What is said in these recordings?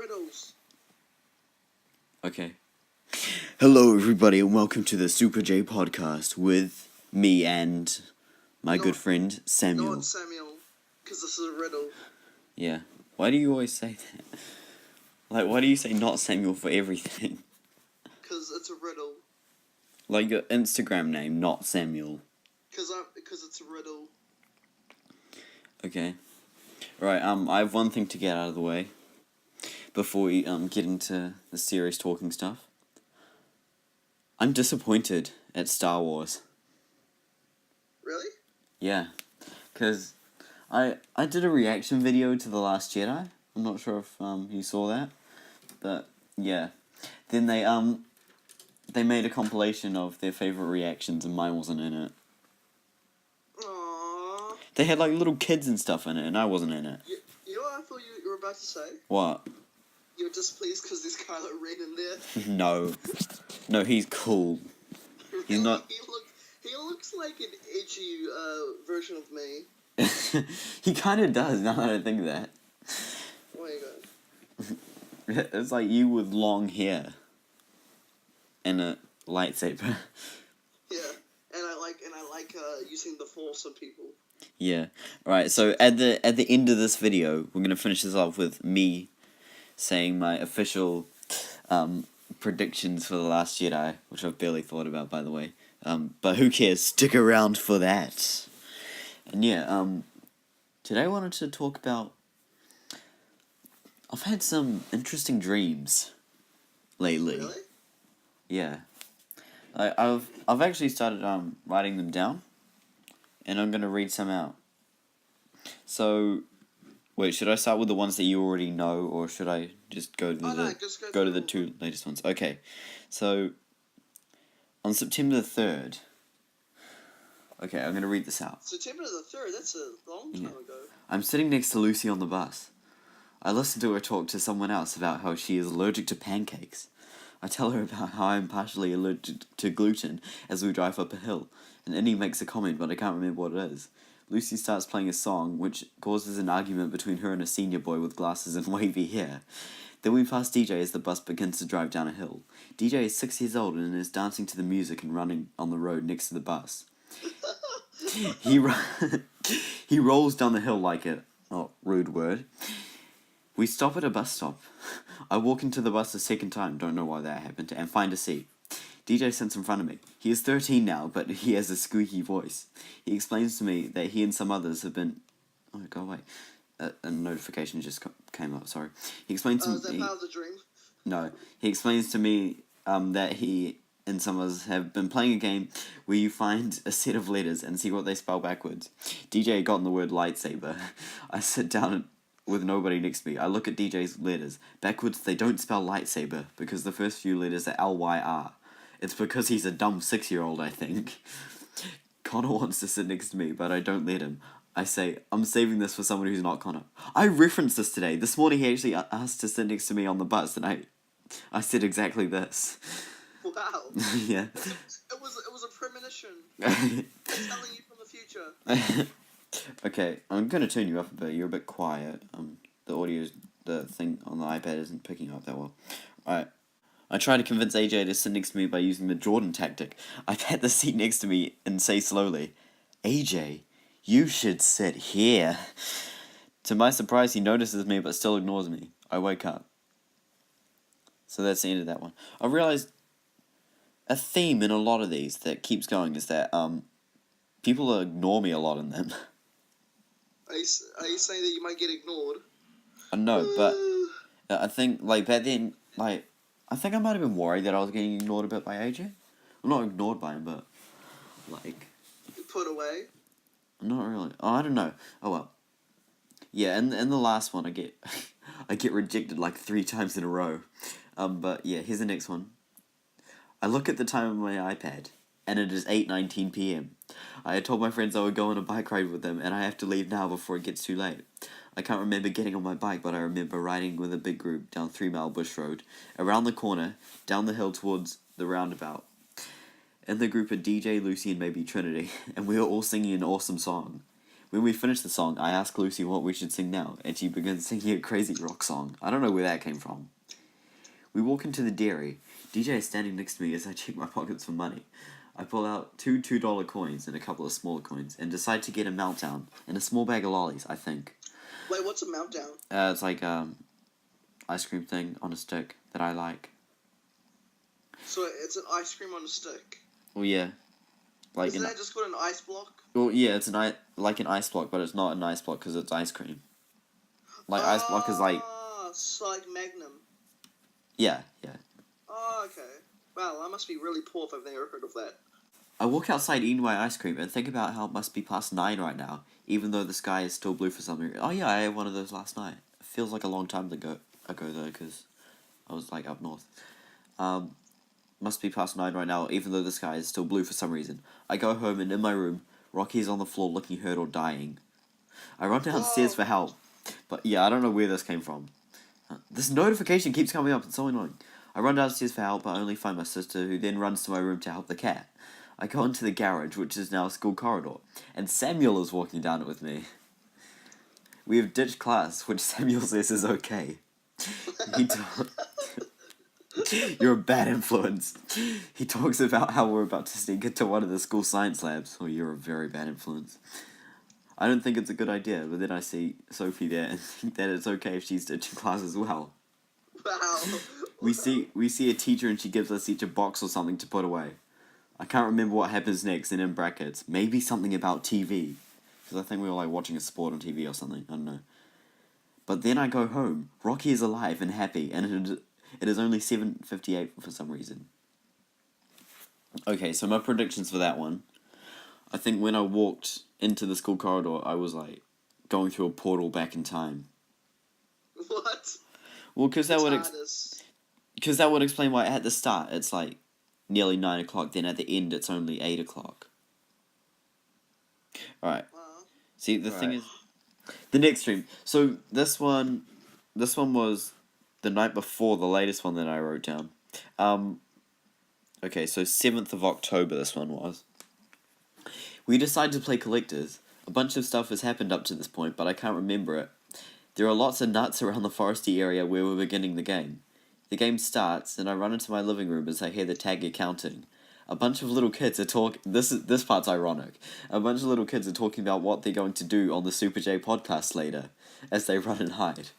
riddles. Okay. Hello, everybody, and welcome to the Super J podcast with me and my good friend Samuel. Not Samuel, because this is a riddle. Yeah. Why do you always say that? Like, why do you say not Samuel for everything? Because it's a riddle. Like your Instagram name, not Samuel. Because it's a riddle. Okay. Right, I have one thing to get out of the way before we get into the serious talking stuff. I'm disappointed at Star Wars. Really? Yeah. Because I did a reaction video to The Last Jedi. I'm not sure if you saw that. But yeah. Then they made a compilation of their favourite reactions and mine wasn't in it. Aww. They had like little kids and stuff in it and I wasn't in it. You know what I thought you were about to say? What? You were displeased because there's Kylo Ren in there. No, he's cool. He's not... He looks like an edgy version of me. He kind of does, now that I think of that. Oh my god. It's like you with long hair. And a lightsaber. Yeah, and I like using the Force on people. Yeah. Alright, so at the end of this video, we're gonna finish this off with me saying my official predictions for The Last Jedi, which I've barely thought about, by the way. But who cares? Stick around for that. And yeah, today I wanted to talk about... I've had some interesting dreams lately. Really? Yeah. I've actually started writing them down, and I'm gonna read some out. So, wait, should I start with the ones that you already know, or should I just go to the two latest ones? Okay, so on September the 3rd. Okay, I'm gonna read this out. September the 3rd. That's a long time ago. I'm sitting next to Lucy on the bus. I listen to her talk to someone else about how she is allergic to pancakes. I tell her about how I'm partially allergic to gluten as we drive up a hill, and Innie makes a comment, but I can't remember what it is. Lucy starts playing a song, which causes an argument between her and a senior boy with glasses and wavy hair. Then we pass DJ as the bus begins to drive down a hill. DJ is 6 years old and is dancing to the music and running on the road next to the bus. He rolls down the hill like it. Oh, rude word. We stop at a bus stop. I walk into the bus a second time, don't know why that happened, and find a seat. DJ sits in front of me. He is 13 now, but he has a squeaky voice. He explains to me that he and some others have been... Oh, go away. A notification just came up, sorry. He explains to me... Is that part of the dream? No. He explains to me that he and some others have been playing a game where you find a set of letters and see what they spell backwards. DJ got in the word lightsaber. I sit down with nobody next to me. I look at DJ's letters. Backwards, they don't spell lightsaber, because the first few letters are L-Y-R. It's because he's a dumb 6-year-old, I think. Connor wants to sit next to me, but I don't let him. I say, I'm saving this for someone who's not Connor. I referenced this today. This morning he actually asked to sit next to me on the bus, and I said exactly this. Wow. Yeah. It was a premonition. Telling you from the future. Okay, I'm gonna turn you up a bit. You're a bit quiet. The thing on the iPad isn't picking up that well. Alright. I try to convince AJ to sit next to me by using the Jordan tactic. I pat the seat next to me and say slowly, AJ, you should sit here. To my surprise, he notices me but still ignores me. I wake up. So that's the end of that one. I realized a theme in a lot of these that keeps going is that people ignore me a lot in them. Are you saying that you might get ignored? I know, but I think, like, back then, like, I think I might have been worried that I was getting ignored a bit by AJ. I'm not ignored by him, but, like... Put away? Not really. Oh, I don't know. Oh, well. Yeah, in the last one, I get rejected, like, 3 times in a row. But, yeah, here's the next one. I look at the time on my iPad, and it is 8:19 p.m. I had told my friends I would go on a bike ride with them, and I have to leave now before it gets too late. I can't remember getting on my bike, but I remember riding with a big group down 3 Mile Bush Road, around the corner, down the hill towards the roundabout. In the group are DJ, Lucy, and maybe Trinity, and we were all singing an awesome song. When we finished the song, I asked Lucy what we should sing now, and she began singing a crazy rock song. I don't know where that came from. We walk into the dairy. DJ is standing next to me as I check my pockets for money. I pull out two $2 coins and a couple of smaller coins, and decide to get a meltdown and a small bag of lollies, I think. Wait, what's a meltdown? It's like ice cream thing on a stick that I like. So it's an ice cream on a stick. Well, yeah. Like Isn't that just called an ice block? Well, yeah, it's like an ice block, but it's not an ice block because it's ice cream. Like ice block is like so like Magnum. yeah. Oh, okay. Wow, I must be really poor if I've never heard of that. I walk outside eating my ice cream and think about how it must be past 9 right now, even though the sky is still blue for some reason. Oh yeah, I had one of those last night. It feels like a long time ago though, because I was like up north. Must be past 9 right now, even though the sky is still blue for some reason. I go home and in my room, Rocky is on the floor looking hurt or dying. I run downstairs for help, but yeah, I don't know where this came from. This notification keeps coming up, it's so annoying. I run downstairs for help, but I only find my sister, who then runs to my room to help the cat. I go into the garage, which is now a school corridor, and Samuel is walking down it with me. We have ditched class, which Samuel says is okay. You're a bad influence. He talks about how we're about to sneak into one of the school science labs. Oh, you're a very bad influence. I don't think it's a good idea, but then I see Sophie there and think that it's okay if she's ditching class as well. Wow. We see a teacher and she gives us each a box or something to put away. I can't remember what happens next, and in brackets, maybe something about TV. Because I think we were like watching a sport on TV or something, I don't know. But then I go home. Rocky is alive and happy, and it is only 7:58 for some reason. Okay, so my predictions for that one. I think when I walked into the school corridor, I was like going through a portal back in time. What? Well, because that would explain why at the start it's like nearly 9 o'clock, then at the end it's only 8 o'clock. Alright. Wow. See, the thing is, the next stream. So this one was the night before the latest one that I wrote down. Okay, so 7th of October this one was. We decided to play collectors. A bunch of stuff has happened up to this point, but I can't remember it. There are lots of nuts around the foresty area where we're beginning the game. The game starts, and I run into my living room as I hear the tagger counting. A bunch of little kids are talking. This part's ironic. A bunch of little kids are talking about what they're going to do on the Super J podcast later, as they run and hide.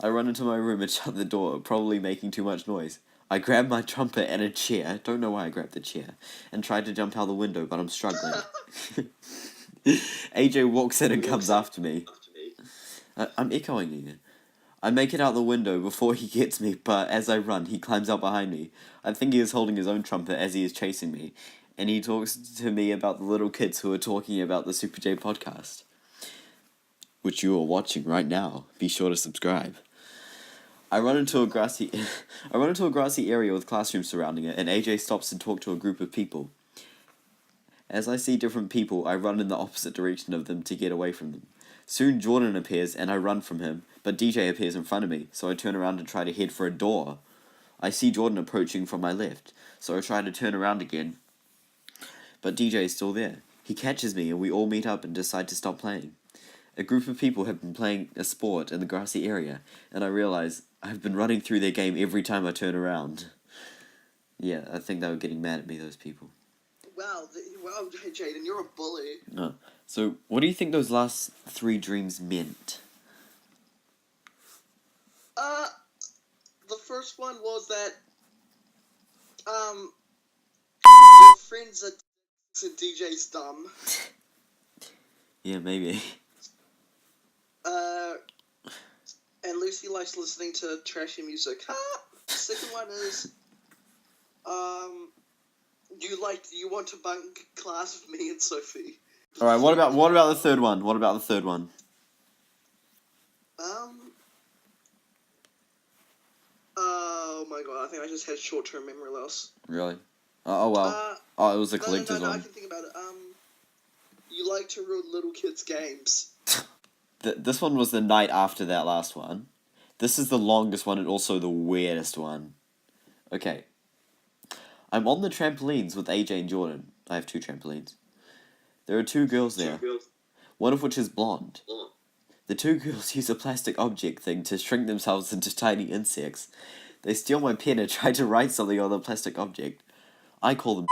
I run into my room and shut the door, probably making too much noise. I grab my trumpet and a chair, don't know why I grabbed the chair, and tried to jump out the window, but I'm struggling. AJ walks in and comes after me. I'm echoing you. I make it out the window before he gets me, but as I run, he climbs out behind me. I think he is holding his own trumpet as he is chasing me, and he talks to me about the little kids who are talking about the Super J podcast, which you are watching right now. Be sure to subscribe. I run into a grassy area with classrooms surrounding it, and AJ stops to talk to a group of people. As I see different people, I run in the opposite direction of them to get away from them. Soon Jordan appears, and I run from him, but DJ appears in front of me, so I turn around and try to head for a door. I see Jordan approaching from my left, so I try to turn around again, but DJ is still there. He catches me, and we all meet up and decide to stop playing. A group of people have been playing a sport in the grassy area, and I realize I've been running through their game every time I turn around. Yeah, I think they were getting mad at me, those people. Wow, Jaden, you're a bully. No. So, what do you think those last 3 dreams meant? The first one was that, your friends are dicks and DJ's dumb. Yeah, maybe. And Lucy likes listening to trashy music. Second one is, you want to bunk class with me and Sophie. Alright, what about the third one? Oh my god, I think I just had short-term memory loss. Really? Oh, well. It was the collector's No, one. I can think about it. You like to ruin little kids' games. This one was the night after that last one. This is the longest one and also the weirdest one. Okay. I'm on the trampolines with AJ and Jordan. I have 2 trampolines. There are 2 girls there. one of which is blonde. The two girls use a plastic object thing to shrink themselves into tiny insects. They steal my pen and try to write something on the plastic object. I call them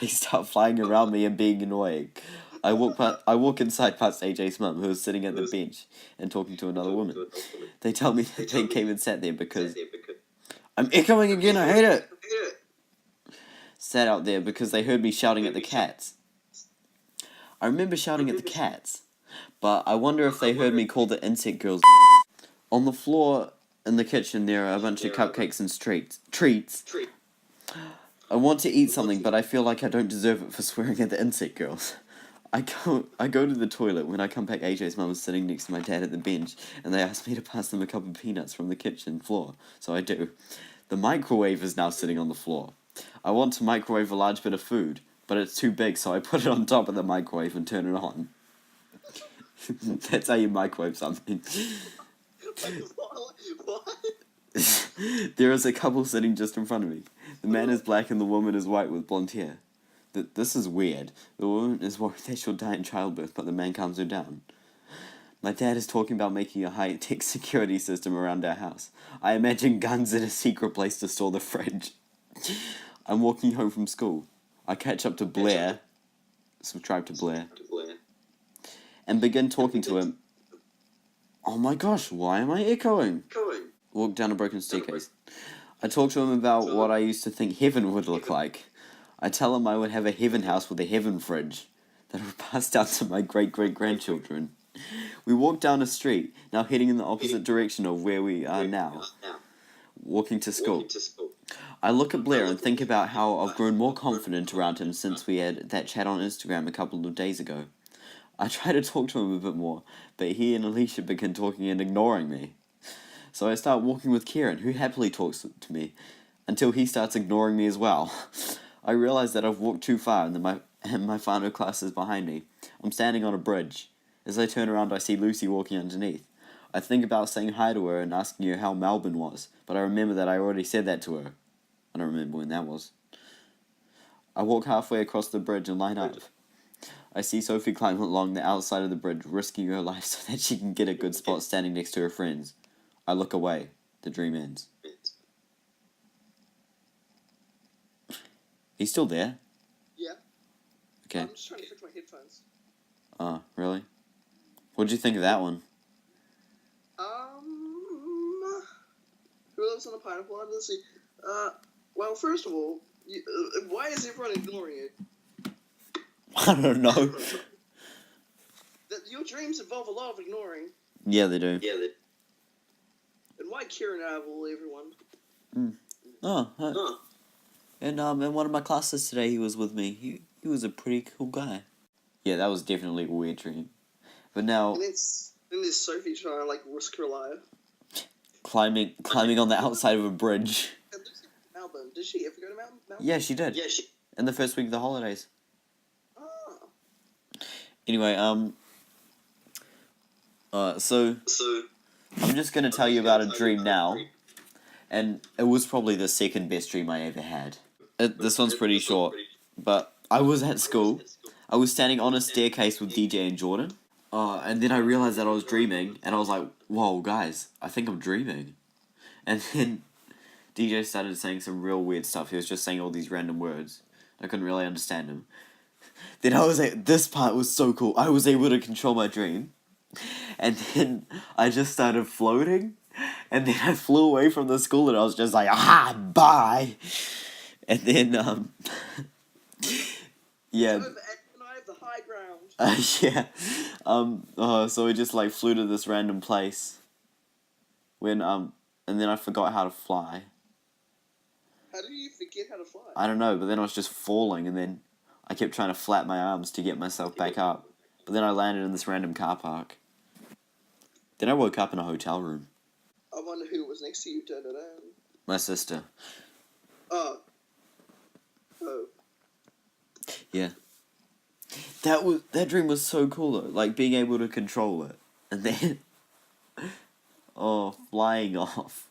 They start flying around me and being annoying. I walk inside past AJ's mum, who is sitting at the bench and talking to another woman. They tell me that they came and sat there because... I'm echoing again, I hate it! Sat out there because they heard me shouting at the cats. I remember shouting at the cats, but I wonder if they heard me call the insect girls. On the floor in the kitchen there are a bunch of cupcakes and treats. I want to eat something, but I feel like I don't deserve it for swearing at the insect girls. I go to the toilet. When I come back, AJ's mum is sitting next to my dad at the bench, and they ask me to pass them a cup of peanuts from the kitchen floor, so I do. The microwave is now sitting on the floor. I want to microwave a large bit of food, but it's too big, so I put it on top of the microwave and turn it on. That's how you microwave something. What? There is a couple sitting just in front of me. The man is black and the woman is white with blonde hair. This is weird. The woman is worried that she'll die in childbirth, but the man calms her down. My dad is talking about making a high-tech security system around our house. I imagine guns in a secret place to store the fridge. I'm walking home from school. I catch up to Blair, subscribe to Blair, and begin talking to him. Oh my gosh, why am I echoing? Walk down a broken staircase. I talk to him about what I used to think heaven would look like. I tell him I would have a heaven house with a heaven fridge that would pass down to my great-great-grandchildren. We walk down a street, now heading in the opposite direction of where we are now, walking to school. I look at Blair and think about how I've grown more confident around him since we had that chat on Instagram a couple of days ago. I try to talk to him a bit more, but he and Alicia begin talking and ignoring me. So I start walking with Kieran, who happily talks to me, until he starts ignoring me as well. I realize that I've walked too far and my final class is behind me. I'm standing on a bridge. As I turn around, I see Lucy walking underneath. I think about saying hi to her and asking her how Melbourne was, but I remember that I already said that to her. I don't remember when that was. I walk halfway across the bridge and line up. I see Sophie climb along the outside of the bridge, risking her life so that she can get a good spot standing next to her friends. I look away. The dream ends. He's still there? Yeah. Okay. I'm just trying to fix my headphones. Oh, really? What'd you think of that one? Who lives on a pineapple under the sea? Well, first of all, why is everyone ignoring you? I don't know. Your dreams involve a lot of ignoring. Yeah, they do. And why Kieran out of all everyone? And in one of my classes today, he was with me. He was a pretty cool guy. Yeah, that was definitely a weird dream. But now... And then there's Sophie trying to, risk her life. Climbing on the outside of a bridge. Melbourne. Did she ever go to Melbourne? Yeah, she did. In the first week of the holidays. Oh. Anyway, so I'm just going to tell you about a dream now. And it was probably the second best dream I ever had. This one's pretty short, but I was at school. I was standing on a staircase with DJ and Jordan. And then I realized that I was dreaming, and I was like, whoa, guys, I think I'm dreaming. And then DJ started saying some real weird stuff. He was just saying all these random words. I couldn't really understand him. Then I was like, this part was so cool. I was able to control my dream. And then I just started floating. And then I flew away from the school and I was just like, aha, bye. And then, yeah. And I have the high ground. Yeah. So we just flew to this random place. And then I forgot how to fly. How do you forget how to fly? I don't know, but then I was just falling and then I kept trying to flap my arms to get myself back up. But then I landed in this random car park. Then I woke up in a hotel room. I wonder who was next to you. My sister. Oh. Yeah. That dream was so cool though, being able to control it. And then flying off.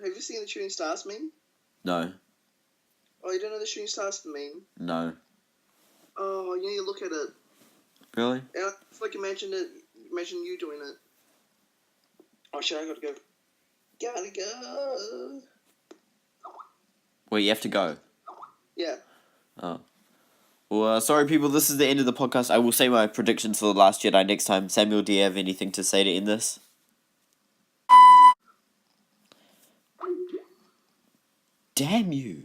Have you seen the Shooting Stars meme? No. Oh, you don't know the Shooting Stars meme? No. Oh, you need to look at it. Really? Yeah, it's like you mentioned it. Mentioned you doing it. Oh shit! I gotta go. Gotta go. Well, you have to go. Yeah. Oh. Well, sorry, people. This is the end of the podcast. I will say my predictions for The Last Jedi next time. Samuel, do you have anything to say to end this? Damn you.